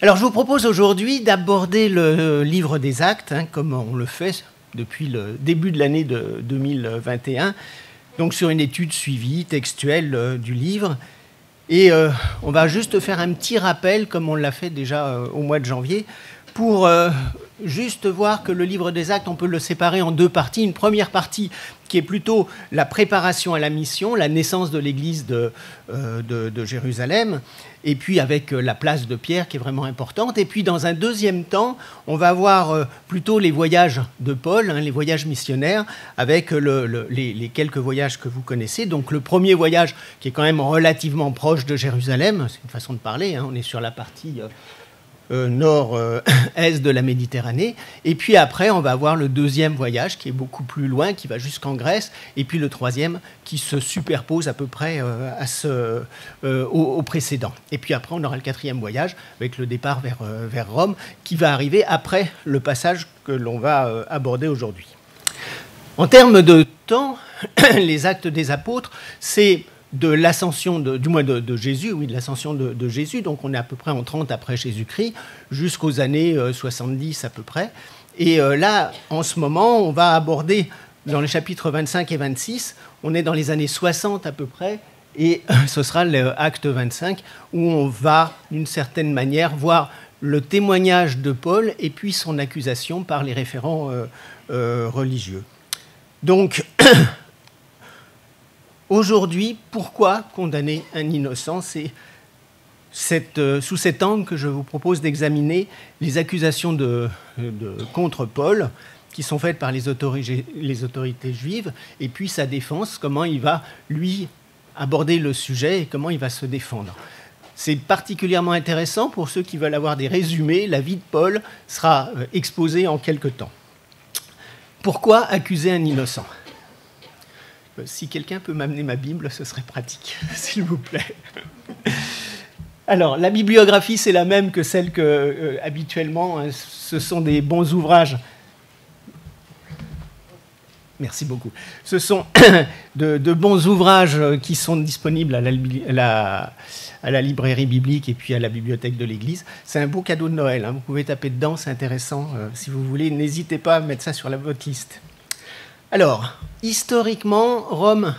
Alors je vous propose aujourd'hui d'aborder le livre des Actes, comme on le fait depuis le début de l'année de 2021, donc sur une étude suivie, textuelle du livre. Et on va juste faire un petit rappel, comme on l'a fait déjà au mois de janvier, pour juste voir que le livre des Actes, on peut le séparer en deux parties. Une première partie qui est plutôt la préparation à la mission, la naissance de l'église de Jérusalem, et puis avec la place de Pierre qui est vraiment importante. Et puis dans un deuxième temps, on va voir plutôt les voyages de Paul, les voyages missionnaires, avec les quelques voyages que vous connaissez. Donc le premier voyage qui est quand même relativement proche de Jérusalem, c'est une façon de parler, on est sur la partie nord-est de la Méditerranée. Et puis après, on va avoir le deuxième voyage qui est beaucoup plus loin, qui va jusqu'en Grèce, et puis le troisième qui se superpose à peu près au précédent. Et puis après, on aura le quatrième voyage avec le départ vers Rome, qui va arriver après le passage que l'on va aborder aujourd'hui. En termes de temps, les Actes des Apôtres, c'est de l'ascension, du moins de Jésus, oui, de l'ascension de Jésus, donc on est à peu près en 30 après Jésus-Christ, jusqu'aux années 70 à peu près. Et là, en ce moment, on va aborder, dans les chapitres 25 et 26, on est dans les années 60 à peu près, et ce sera l'acte 25, où on va, d'une certaine manière, voir le témoignage de Paul et puis son accusation par les référents religieux. Donc, aujourd'hui, pourquoi condamner un innocent? C'est sous cet angle que je vous propose d'examiner les accusations contre Paul qui sont faites par les autorités juives, et puis sa défense, comment il va, lui, aborder le sujet et comment il va se défendre. C'est particulièrement intéressant pour ceux qui veulent avoir des résumés. La vie de Paul sera exposée en quelques temps. Pourquoi accuser un innocent? Si quelqu'un peut m'amener ma Bible, ce serait pratique, s'il vous plaît. Alors, la bibliographie, c'est la même que celle que, habituellement, ce sont des bons ouvrages. Merci beaucoup. Ce sont de bons ouvrages qui sont disponibles à la librairie biblique et puis à la bibliothèque de l'Église. C'est un beau cadeau de Noël. Vous pouvez taper dedans, c'est intéressant. Si vous voulez, n'hésitez pas à mettre ça sur votre liste. Alors, historiquement, Rome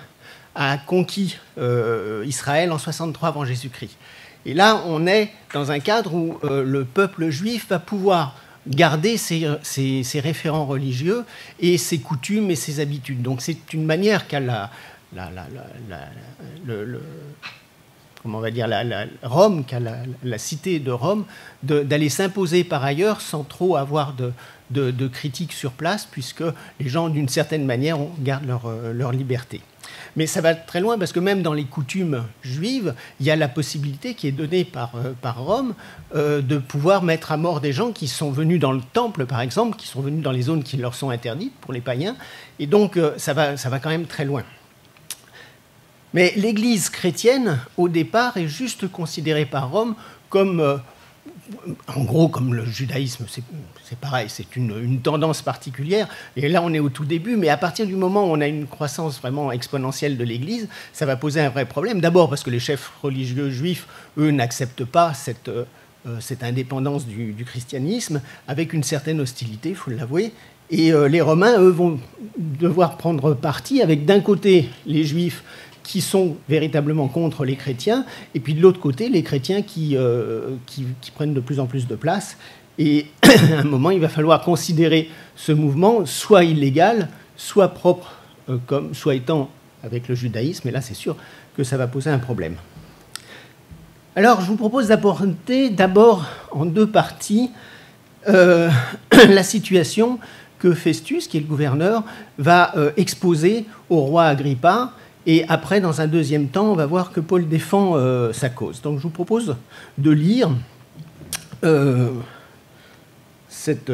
a conquis Israël en 63 avant Jésus-Christ. Et là, on est dans un cadre où le peuple juif va pouvoir garder ses référents religieux et ses coutumes et ses habitudes. Donc c'est une manière qu'a Rome, qu'a la cité de Rome, d'aller s'imposer par ailleurs sans trop avoir de critiques sur place, puisque les gens, d'une certaine manière, gardent leur liberté. Mais ça va très loin, parce que même dans les coutumes juives, il y a la possibilité qui est donnée par Rome de pouvoir mettre à mort des gens qui sont venus dans le temple, par exemple, qui sont venus dans les zones qui leur sont interdites pour les païens. Et donc, ça va quand même très loin. Mais l'Église chrétienne, au départ, est juste considérée par Rome comme, en gros, comme le judaïsme. C'est pareil, c'est une tendance particulière. Et là, on est au tout début, mais à partir du moment où on a une croissance vraiment exponentielle de l'Église, ça va poser un vrai problème. D'abord parce que les chefs religieux juifs, eux, n'acceptent pas cette indépendance du christianisme, avec une certaine hostilité, il faut l'avouer. Et les Romains, eux, vont devoir prendre parti avec, d'un côté, les Juifs qui sont véritablement contre les chrétiens, et puis de l'autre côté, les chrétiens qui prennent de plus en plus de place. Et à un moment, il va falloir considérer ce mouvement soit illégal, soit propre, soit étant avec le judaïsme, et là, c'est sûr que ça va poser un problème. Alors, je vous propose d'apporter d'abord en deux parties la situation que Festus, qui est le gouverneur, va exposer au roi Agrippa. Et après, dans un deuxième temps, on va voir que Paul défend sa cause. Donc je vous propose de lire cette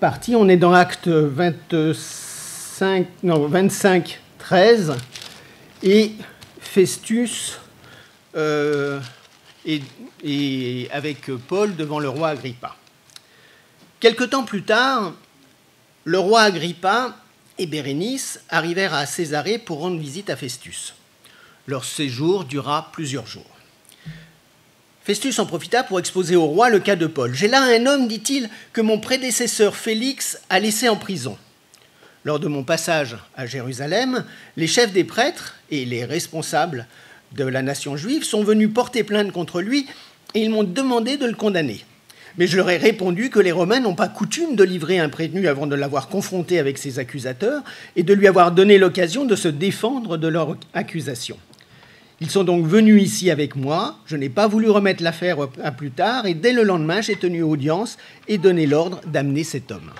partie. On est dans Acte 25, 13. Et Festus est avec Paul devant le roi Agrippa. Quelque temps plus tard, le roi Agrippa et Bérénice arrivèrent à Césarée pour rendre visite à Festus. Leur séjour dura plusieurs jours. Festus en profita pour exposer au roi le cas de Paul. « J'ai là un homme, dit-il, que mon prédécesseur Félix a laissé en prison. Lors de mon passage à Jérusalem, les chefs des prêtres et les responsables de la nation juive sont venus porter plainte contre lui et ils m'ont demandé de le condamner. Mais je leur ai répondu que les Romains n'ont pas coutume de livrer un prévenu avant de l'avoir confronté avec ses accusateurs et de lui avoir donné l'occasion de se défendre de leur accusation. Ils sont donc venus ici avec moi, je n'ai pas voulu remettre l'affaire à plus tard, et dès le lendemain, j'ai tenu audience et donné l'ordre d'amener cet homme.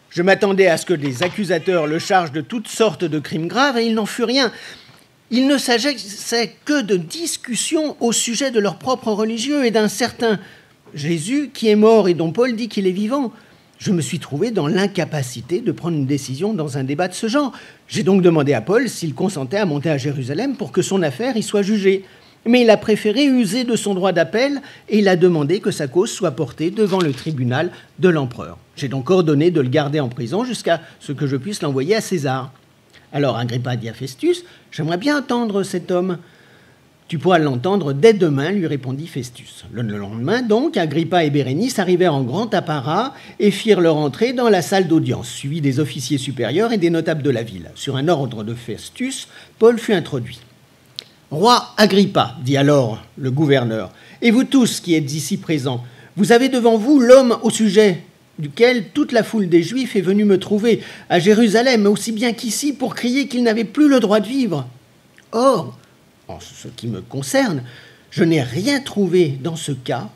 Je m'attendais à ce que les accusateurs le chargent de toutes sortes de crimes graves, et il n'en fut rien. Il ne s'agissait que de discussions au sujet de leur propre religieux et d'un certain Jésus qui est mort et dont Paul dit qu'il est vivant. Je me suis trouvé dans l'incapacité de prendre une décision dans un débat de ce genre. J'ai donc demandé à Paul s'il consentait à monter à Jérusalem pour que son affaire y soit jugée. Mais il a préféré user de son droit d'appel et il a demandé que sa cause soit portée devant le tribunal de l'empereur. J'ai donc ordonné de le garder en prison jusqu'à ce que je puisse l'envoyer à César. Alors Agrippa dit à Festus, « J'aimerais bien entendre cet homme. » « Tu pourras l'entendre dès demain, lui répondit Festus. Le lendemain, donc, Agrippa et Bérénice arrivèrent en grand apparat et firent leur entrée dans la salle d'audience, suivis des officiers supérieurs et des notables de la ville. Sur un ordre de Festus, Paul fut introduit. « Roi Agrippa, dit alors le gouverneur, et vous tous qui êtes ici présents, vous avez devant vous l'homme au sujet duquel toute la foule des Juifs est venue me trouver à Jérusalem, aussi bien qu'ici, pour crier qu'il n'avait plus le droit de vivre. Or, en ce qui me concerne, je n'ai rien trouvé dans ce cas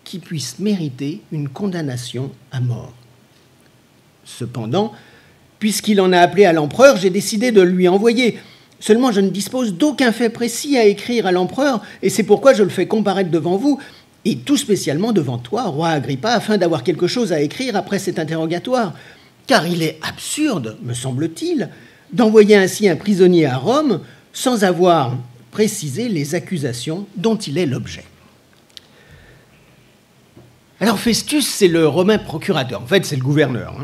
qui puisse mériter une condamnation à mort. Cependant, puisqu'il en a appelé à l'empereur, j'ai décidé de lui envoyer. Seulement, je ne dispose d'aucun fait précis à écrire à l'empereur, et c'est pourquoi je le fais comparaître devant vous, et tout spécialement devant toi, roi Agrippa, afin d'avoir quelque chose à écrire après cet interrogatoire. Car il est absurde, me semble-t-il, d'envoyer ainsi un prisonnier à Rome sans avoir précisé les accusations dont il est l'objet. Alors Festus, c'est le romain procurateur. En fait, c'est le gouverneur.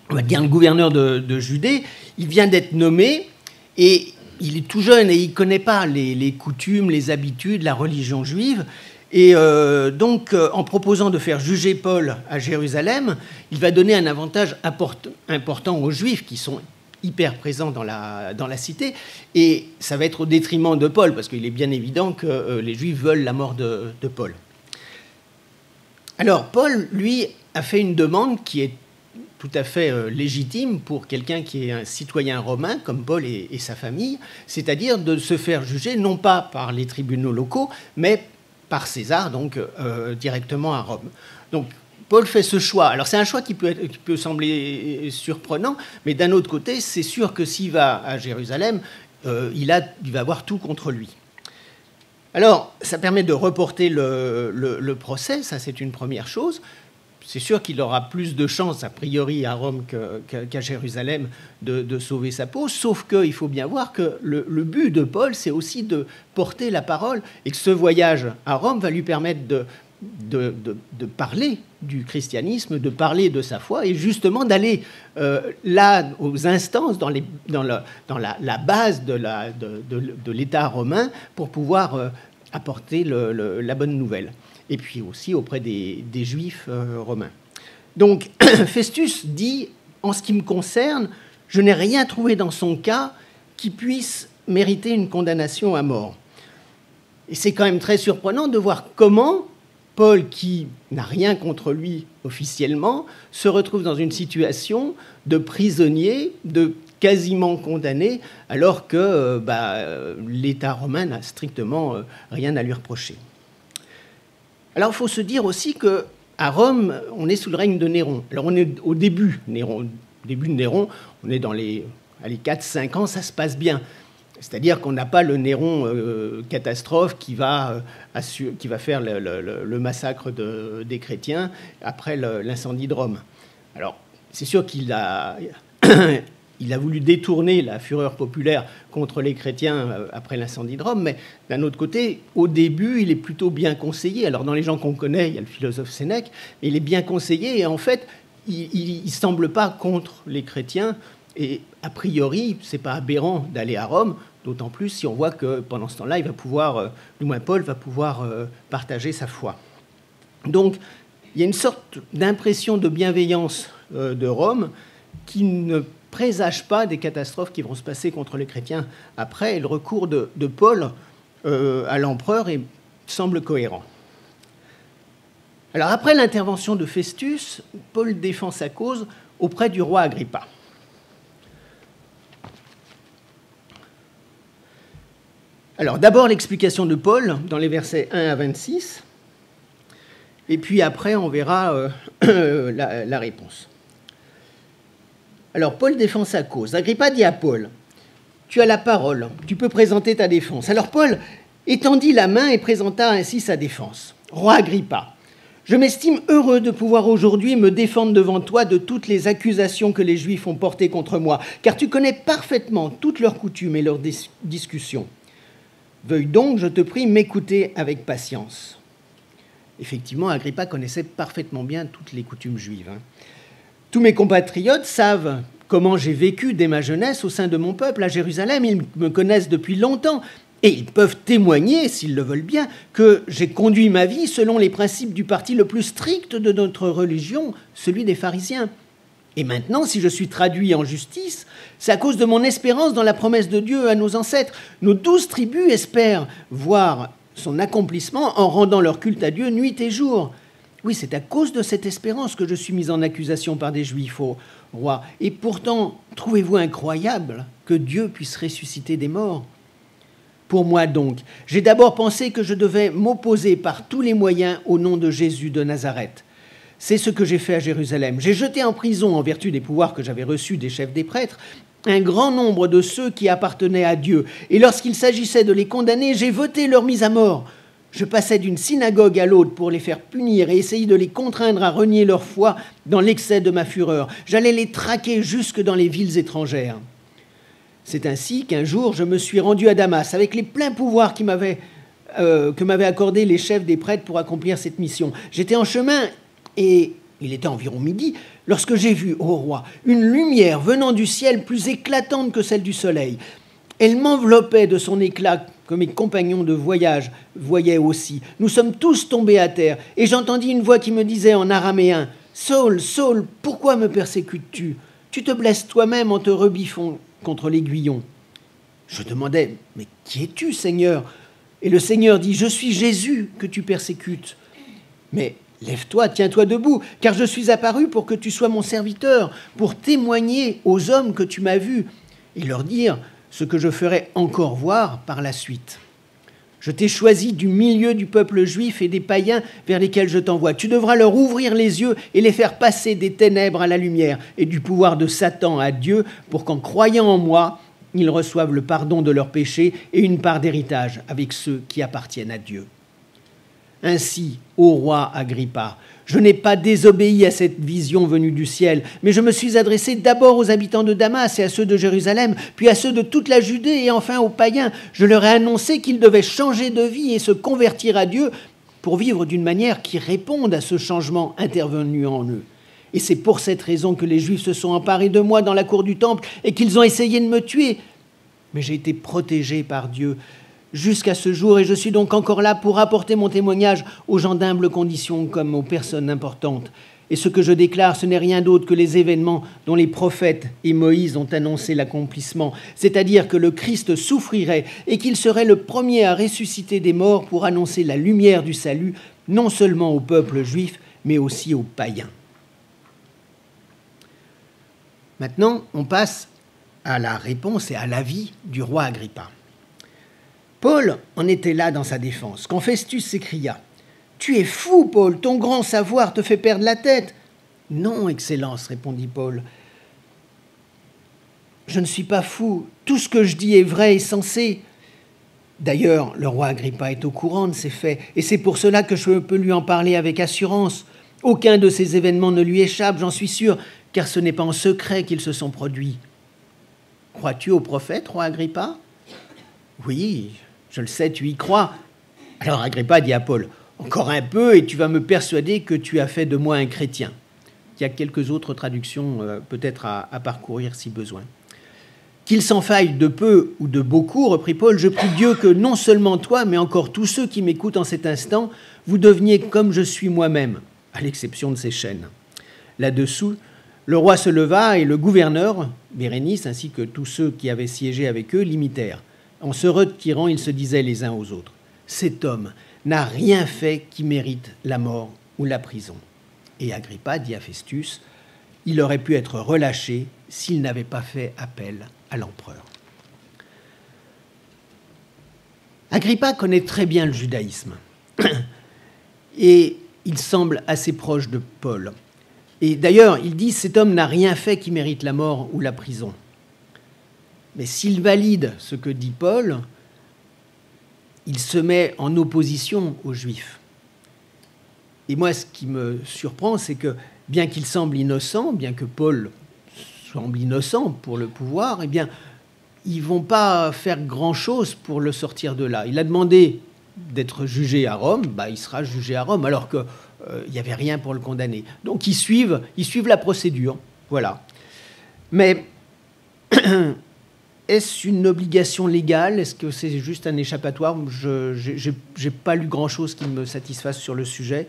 On va dire le gouverneur de Judée. Il vient d'être nommé et il est tout jeune et il ne connaît pas les coutumes, les habitudes, la religion juive. Et donc, en proposant de faire juger Paul à Jérusalem, il va donner un avantage important aux Juifs qui sont hyper présents dans la cité, et ça va être au détriment de Paul, parce qu'il est bien évident que les Juifs veulent la mort de Paul. Alors, Paul, lui, a fait une demande qui est tout à fait légitime pour quelqu'un qui est un citoyen romain, comme Paul et sa famille, c'est-à-dire de se faire juger, non pas par les tribunaux locaux, mais par César, donc directement à Rome. Donc, Paul fait ce choix. Alors c'est un choix qui peut sembler surprenant, mais d'un autre côté, c'est sûr que s'il va à Jérusalem, il va avoir tout contre lui. Alors, ça permet de reporter le procès, ça c'est une première chose. C'est sûr qu'il aura plus de chances, a priori, à Rome qu'à Jérusalem, de sauver sa peau, sauf qu'il faut bien voir que le but de Paul, c'est aussi de porter la parole, et que ce voyage à Rome va lui permettre de parler du christianisme, de parler de sa foi, et justement d'aller là, aux instances, dans la base de l'État romain, pour pouvoir apporter la bonne nouvelle. Et puis aussi auprès des Juifs romains. Donc, Festus dit, en ce qui me concerne, je n'ai rien trouvé dans son cas qui puisse mériter une condamnation à mort. Et c'est quand même très surprenant de voir comment Paul, qui n'a rien contre lui officiellement, se retrouve dans une situation de prisonnier, de quasiment condamné, alors que l'État romain n'a strictement rien à lui reprocher. Alors, il faut se dire aussi qu'à Rome, on est sous le règne de Néron. Alors, on est au début de Néron, on est dans les 4-5 ans, ça se passe bien. C'est-à-dire qu'on n'a pas le Néron catastrophe qui va faire le massacre des chrétiens après l'incendie de Rome. Alors, c'est sûr qu'il a voulu détourner la fureur populaire contre les chrétiens après l'incendie de Rome, mais d'un autre côté, au début, il est plutôt bien conseillé. Alors, dans les gens qu'on connaît, il y a le philosophe Sénèque, mais il est bien conseillé, et en fait, il ne semble pas contre les chrétiens, et a priori, ce n'est pas aberrant d'aller à Rome, D'autant plus si on voit que pendant ce temps-là, il va pouvoir, du moins Paul va pouvoir partager sa foi. Donc, il y a une sorte d'impression de bienveillance de Rome qui ne présage pas des catastrophes qui vont se passer contre les chrétiens après. Et le recours de Paul à l'empereur semble cohérent. Alors, après l'intervention de Festus, Paul défend sa cause auprès du roi Agrippa. Alors, d'abord l'explication de Paul dans les versets 1 à 26, et puis après, on verra la réponse. Alors, Paul défend sa cause. Agrippa dit à Paul, « Tu as la parole, tu peux présenter ta défense. » Alors, Paul étendit la main et présenta ainsi sa défense. « Roi Agrippa, je m'estime heureux de pouvoir aujourd'hui me défendre devant toi de toutes les accusations que les Juifs ont portées contre moi, car tu connais parfaitement toutes leurs coutumes et leurs discussions. Veuille donc, je te prie, m'écouter avec patience. » Effectivement, Agrippa connaissait parfaitement bien toutes les coutumes juives. Tous mes compatriotes savent comment j'ai vécu dès ma jeunesse au sein de mon peuple à Jérusalem. Ils me connaissent depuis longtemps et ils peuvent témoigner, s'ils le veulent bien, que j'ai conduit ma vie selon les principes du parti le plus strict de notre religion, celui des pharisiens. Et maintenant, si je suis traduit en justice, c'est à cause de mon espérance dans la promesse de Dieu à nos ancêtres. Nos 12 tribus espèrent voir son accomplissement en rendant leur culte à Dieu nuit et jour. Oui, c'est à cause de cette espérance que je suis mis en accusation par des Juifs, ô roi. Et pourtant, trouvez-vous incroyable que Dieu puisse ressusciter des morts ? Pour moi donc, j'ai d'abord pensé que je devais m'opposer par tous les moyens au nom de Jésus de Nazareth. C'est ce que j'ai fait à Jérusalem. J'ai jeté en prison, en vertu des pouvoirs que j'avais reçus des chefs des prêtres, un grand nombre de ceux qui appartenaient à Dieu. Et lorsqu'il s'agissait de les condamner, j'ai voté leur mise à mort. Je passais d'une synagogue à l'autre pour les faire punir et essayer de les contraindre à renier leur foi dans l'excès de ma fureur. J'allais les traquer jusque dans les villes étrangères. C'est ainsi qu'un jour, je me suis rendu à Damas avec les pleins pouvoirs que m'avaient accordés les chefs des prêtres pour accomplir cette mission. J'étais en chemin et il était environ midi, lorsque j'ai vu, ô roi, une lumière venant du ciel plus éclatante que celle du soleil. Elle m'enveloppait de son éclat que mes compagnons de voyage voyaient aussi. Nous sommes tous tombés à terre, et j'entendis une voix qui me disait en araméen, « Saul, Saul, pourquoi me persécutes-tu? Tu te blesses toi-même en te rebiffant contre l'aiguillon. » Je demandais, « Mais qui es-tu, Seigneur ?» Et le Seigneur dit, « Je suis Jésus que tu persécutes. Mais lève-toi, tiens-toi debout, car je suis apparu pour que tu sois mon serviteur, pour témoigner aux hommes que tu m'as vus, et leur dire ce que je ferai encore voir par la suite. Je t'ai choisi du milieu du peuple juif et des païens vers lesquels je t'envoie. Tu devras leur ouvrir les yeux et les faire passer des ténèbres à la lumière et du pouvoir de Satan à Dieu, pour qu'en croyant en moi, ils reçoivent le pardon de leurs péchés et une part d'héritage avec ceux qui appartiennent à Dieu. Ainsi, ô roi Agrippa, je n'ai pas désobéi à cette vision venue du ciel, mais je me suis adressé d'abord aux habitants de Damas et à ceux de Jérusalem, puis à ceux de toute la Judée et enfin aux païens. Je leur ai annoncé qu'ils devaient changer de vie et se convertir à Dieu pour vivre d'une manière qui réponde à ce changement intervenu en eux. Et c'est pour cette raison que les Juifs se sont emparés de moi dans la cour du temple et qu'ils ont essayé de me tuer. Mais j'ai été protégé par Dieu jusqu'à ce jour, et je suis donc encore là pour apporter mon témoignage aux gens d'humble condition comme aux personnes importantes. Et ce que je déclare, ce n'est rien d'autre que les événements dont les prophètes et Moïse ont annoncé l'accomplissement, c'est-à-dire que le Christ souffrirait et qu'il serait le premier à ressusciter des morts pour annoncer la lumière du salut, non seulement au peuple juif, mais aussi aux païens. Maintenant, on passe à la réponse et à l'avis du roi Agrippa. Paul en était là dans sa défense, quand Festus s'écria « Tu es fou, Paul, ton grand savoir te fait perdre la tête. »« Non, Excellence, répondit Paul. Je ne suis pas fou, tout ce que je dis est vrai et sensé. D'ailleurs, le roi Agrippa est au courant de ces faits, et c'est pour cela que je peux lui en parler avec assurance. Aucun de ces événements ne lui échappe, j'en suis sûr, car ce n'est pas en secret qu'ils se sont produits. Crois-tu au prophète, roi Agrippa ? Oui, je le sais, tu y crois. Alors Agrippa dit à Paul, encore un peu et tu vas me persuader que tu as fait de moi un chrétien. Il y a quelques autres traductions peut-être à parcourir si besoin. Qu'il s'en faille de peu ou de beaucoup, reprit Paul, je prie Dieu que non seulement toi, mais encore tous ceux qui m'écoutent en cet instant, vous deveniez comme je suis moi-même, à l'exception de ces chaînes. Là-dessous, le roi se leva et le gouverneur, Bérénice, ainsi que tous ceux qui avaient siégé avec eux, l'imitèrent. En se retirant, ils se disaient les uns aux autres, « Cet homme n'a rien fait qui mérite la mort ou la prison. » Et Agrippa dit à Festus, « Il aurait pu être relâché s'il n'avait pas fait appel à l'empereur. » Agrippa connaît très bien le judaïsme et il semble assez proche de Paul. Et d'ailleurs, il dit « Cet homme n'a rien fait qui mérite la mort ou la prison. » Mais s'il valide ce que dit Paul, il se met en opposition aux Juifs. Et moi, ce qui me surprend, c'est que bien qu'il semble innocent, bien que Paul semble innocent pour le pouvoir, eh bien, ils ne vont pas faire grand-chose pour le sortir de là. Il a demandé d'être jugé à Rome, bah, il sera jugé à Rome, alors qu'il n'y avait rien pour le condamner. Donc ils suivent la procédure, voilà. Mais est-ce une obligation légale? Est-ce que c'est juste un échappatoire? Je n'ai pas lu grand-chose qui me satisfasse sur le sujet.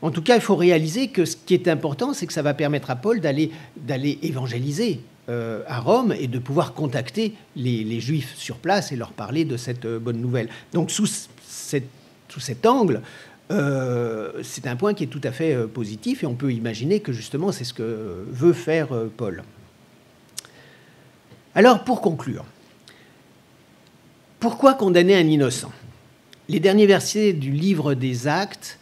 En tout cas, il faut réaliser que ce qui est important, c'est que ça va permettre à Paul d'aller évangéliser à Rome et de pouvoir contacter les Juifs sur place et leur parler de cette bonne nouvelle. Donc, sous cet angle, c'est un point qui est tout à fait positif et on peut imaginer que justement, c'est ce que veut faire Paul. Alors, pour conclure, pourquoi condamner un innocent? Les derniers versets du livre des Actes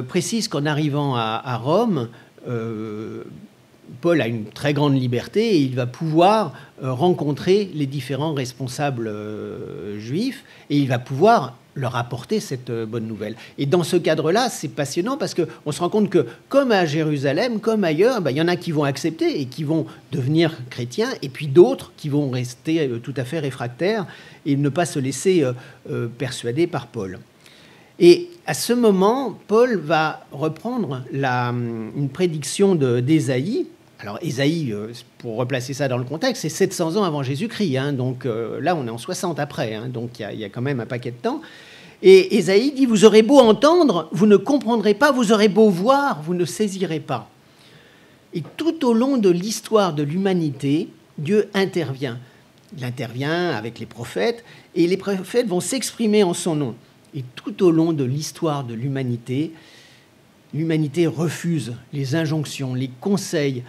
précisent qu'en arrivant à Rome, Paul a une très grande liberté et il va pouvoir rencontrer les différents responsables juifs et il va pouvoir leur apporter cette bonne nouvelle. Et dans ce cadre-là, c'est passionnant parce qu'on se rend compte que, comme à Jérusalem, comme ailleurs, il y en a qui vont accepter et qui vont devenir chrétiens, et puis d'autres qui vont rester tout à fait réfractaires et ne pas se laisser persuader par Paul. Et à ce moment, Paul va reprendre une prédiction d'Ésaïe. Alors Ésaïe, pour replacer ça dans le contexte, c'est 700 ans avant Jésus-Christ. Hein, donc là, on est en 60 après. Hein, donc il y a quand même un paquet de temps. Et Ésaïe dit, vous aurez beau entendre, vous ne comprendrez pas, vous aurez beau voir, vous ne saisirez pas. Et tout au long de l'histoire de l'humanité, Dieu intervient. Il intervient avec les prophètes, et les prophètes vont s'exprimer en son nom. Et tout au long de l'histoire de l'humanité refuse les injonctions, les conseils,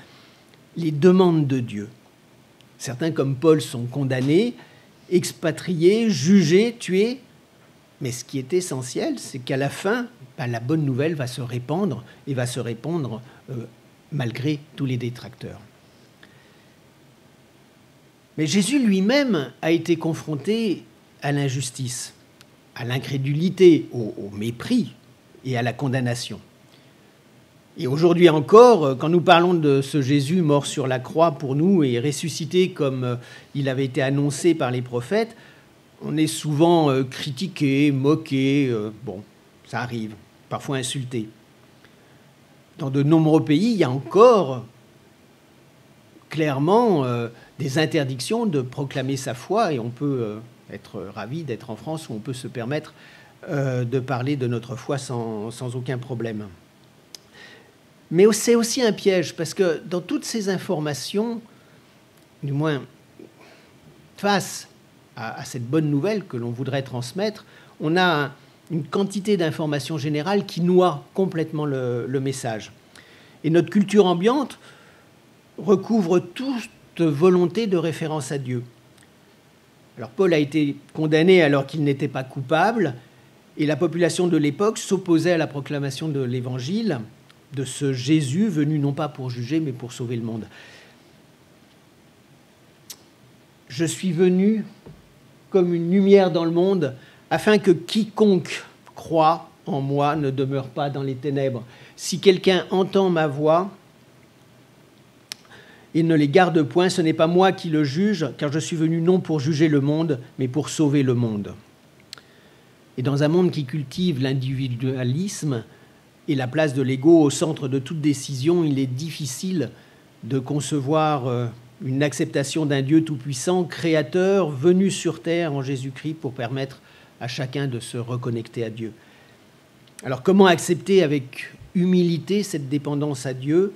les demandes de Dieu. Certains, comme Paul, sont condamnés, expatriés, jugés, tués. Mais ce qui est essentiel, c'est qu'à la fin, la bonne nouvelle va se répandre, et va se répandre malgré tous les détracteurs. Mais Jésus lui-même a été confronté à l'injustice, à l'incrédulité, au mépris et à la condamnation. Et aujourd'hui encore, quand nous parlons de ce Jésus mort sur la croix pour nous et ressuscité comme il avait été annoncé par les prophètes, on est souvent critiqué, moqué, bon, ça arrive, parfois insulté. Dans de nombreux pays, il y a encore clairement des interdictions de proclamer sa foi et on peut être ravi d'être en France où on peut se permettre de parler de notre foi sans aucun problème. Mais c'est aussi un piège, parce que dans toutes ces informations, du moins face à cette bonne nouvelle que l'on voudrait transmettre, on a une quantité d'informations générales qui noie complètement le message. Et notre culture ambiante recouvre toute volonté de référence à Dieu. Alors Paul a été condamné alors qu'il n'était pas coupable, et la population de l'époque s'opposait à la proclamation de l'Évangile, de ce Jésus venu non pas pour juger, mais pour sauver le monde. Je suis venu comme une lumière dans le monde, afin que quiconque croit en moi ne demeure pas dans les ténèbres. Si quelqu'un entend ma voix et ne les garde point, ce n'est pas moi qui le juge, car je suis venu non pour juger le monde, mais pour sauver le monde. Et dans un monde qui cultive l'individualisme et la place de l'ego au centre de toute décision, il est difficile de concevoir une acceptation d'un Dieu tout-puissant, créateur, venu sur terre en Jésus-Christ pour permettre à chacun de se reconnecter à Dieu. Alors comment accepter avec humilité cette dépendance à Dieu?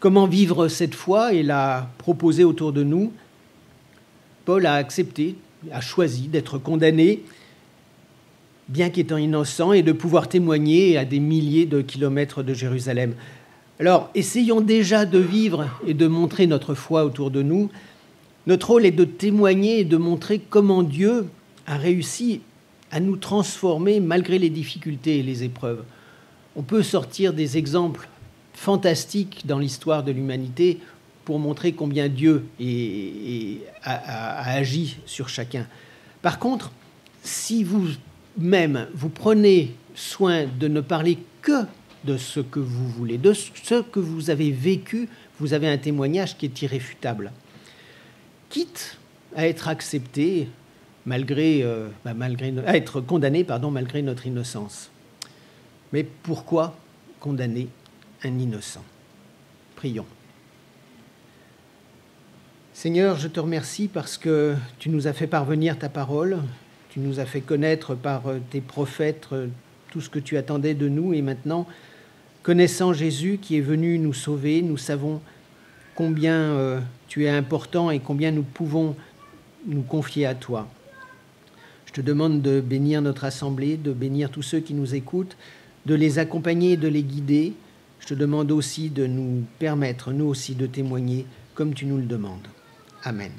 Comment vivre cette foi et la proposer autour de nous? Paul a accepté, a choisi d'être condamné, bien qu'étant innocent, et de pouvoir témoigner à des milliers de kilomètres de Jérusalem. Alors, essayons déjà de vivre et de montrer notre foi autour de nous. Notre rôle est de témoigner et de montrer comment Dieu a réussi à nous transformer malgré les difficultés et les épreuves. On peut sortir des exemples fantastiques dans l'histoire de l'humanité pour montrer combien Dieu a agi sur chacun. Par contre, si vous-même, vous prenez soin de ne parler que de ce que vous voulez, de ce que vous avez vécu, vous avez un témoignage qui est irréfutable. Quitte à être accepté à être condamné, malgré notre innocence. Mais pourquoi condamner un innocent? Prions. Seigneur, je te remercie parce que tu nous as fait parvenir ta parole, tu nous as fait connaître par tes prophètes tout ce que tu attendais de nous, et maintenant, connaissant Jésus qui est venu nous sauver, nous savons combien tu es important et combien nous pouvons nous confier à toi. Je te demande de bénir notre assemblée, de bénir tous ceux qui nous écoutent, de les accompagner et de les guider. Je te demande aussi de nous permettre, nous aussi, de témoigner comme tu nous le demandes. Amen.